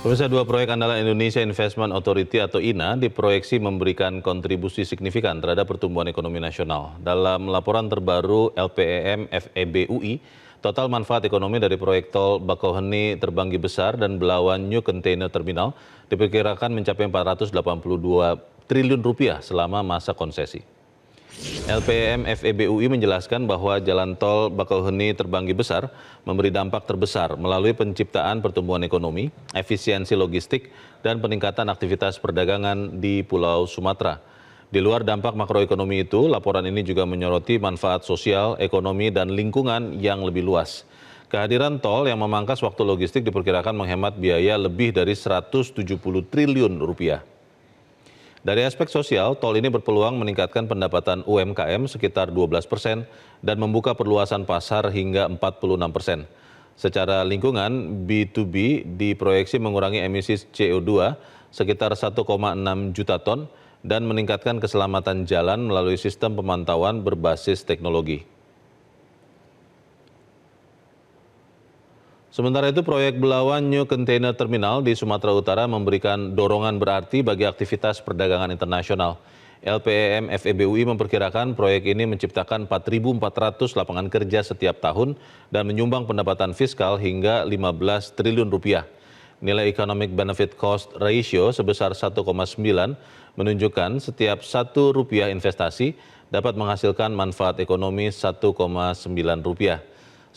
Pemirsa, dua proyek andalan Indonesia Investment Authority atau INA diproyeksi memberikan kontribusi signifikan terhadap pertumbuhan ekonomi nasional. Dalam laporan terbaru LPEM FEB UI, total manfaat ekonomi dari proyek tol Bakauheni Terbanggi Besar dan Belawan New Container Terminal diperkirakan mencapai 482 triliun rupiah selama masa konsesi. LPM FEB UI menjelaskan bahwa jalan tol Bakauheni Terbanggi Besar memberi dampak terbesar melalui penciptaan pertumbuhan ekonomi, efisiensi logistik, dan peningkatan aktivitas perdagangan di Pulau Sumatera. Di luar dampak makroekonomi itu, laporan ini juga menyoroti manfaat sosial, ekonomi, dan lingkungan yang lebih luas. Kehadiran tol yang memangkas waktu logistik diperkirakan menghemat biaya lebih dari 170 triliun rupiah. Dari aspek sosial, tol ini berpeluang meningkatkan pendapatan UMKM sekitar 12% dan membuka perluasan pasar hingga 46%. Secara lingkungan, B2B diproyeksi mengurangi emisi CO2 sekitar 1,6 juta ton dan meningkatkan keselamatan jalan melalui sistem pemantauan berbasis teknologi. Sementara itu, proyek Belawan New Container Terminal di Sumatera Utara memberikan dorongan berarti bagi aktivitas perdagangan internasional. LPEM FEB UI memperkirakan proyek ini menciptakan 4.400 lapangan kerja setiap tahun dan menyumbang pendapatan fiskal hingga 15 triliun rupiah. Nilai Economic Benefit Cost Ratio sebesar 1,9 menunjukkan setiap 1 rupiah investasi dapat menghasilkan manfaat ekonomi 1,9 rupiah.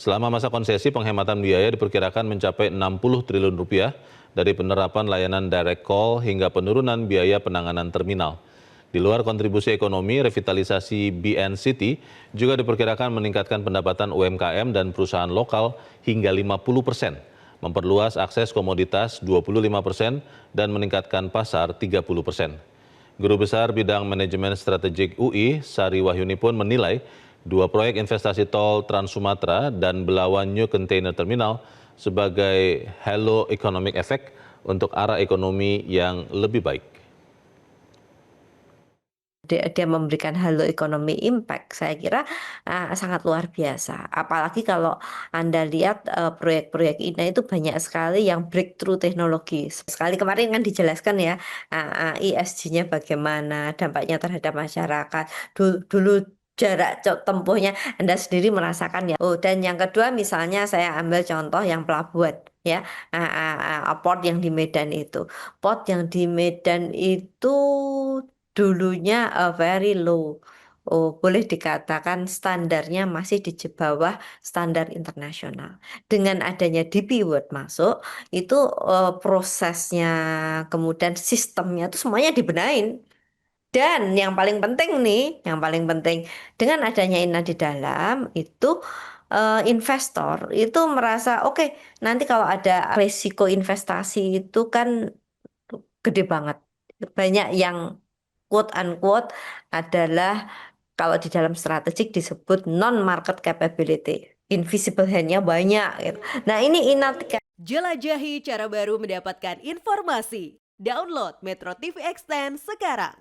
Selama masa konsesi, penghematan biaya diperkirakan mencapai 60 triliun rupiah dari penerapan layanan direct call hingga penurunan biaya penanganan terminal. Di luar kontribusi ekonomi, revitalisasi BNCT juga diperkirakan meningkatkan pendapatan UMKM dan perusahaan lokal hingga 50%, memperluas akses komoditas 25% dan meningkatkan pasar 30%. Guru Besar Bidang Manajemen Strategik UI, Sari Wahyuni pun menilai dua proyek investasi tol Trans Sumatera dan Belawan New Container Terminal sebagai halo economic effect untuk arah ekonomi yang lebih baik. Dia memberikan halo ekonomi impact, saya kira sangat luar biasa. Apalagi kalau Anda lihat proyek-proyek INA itu banyak sekali yang breakthrough teknologi. Sekali kemarin kan dijelaskan ya ESG-nya bagaimana, dampaknya terhadap masyarakat. Dulu jarak tempuhnya Anda sendiri merasakan ya. Oh, dan yang kedua misalnya saya ambil contoh yang pelabuhan ya, port yang di Medan itu. Port yang di Medan itu dulunya very low. Oh, boleh dikatakan standarnya masih di bawah standar internasional. Dengan adanya DP World masuk, itu prosesnya, kemudian sistemnya itu semuanya dibenahin. Dan yang paling penting nih, yang paling penting dengan adanya INA di dalam itu investor itu merasa oke, nanti kalau ada risiko investasi itu kan gede banget. Banyak yang quote unquote adalah kalau di dalam strategik disebut non market capability. Invisible hand-nya banyak gitu. Nah, ini INA. Jelajahi cara baru mendapatkan informasi. Download Metro TV Extend sekarang.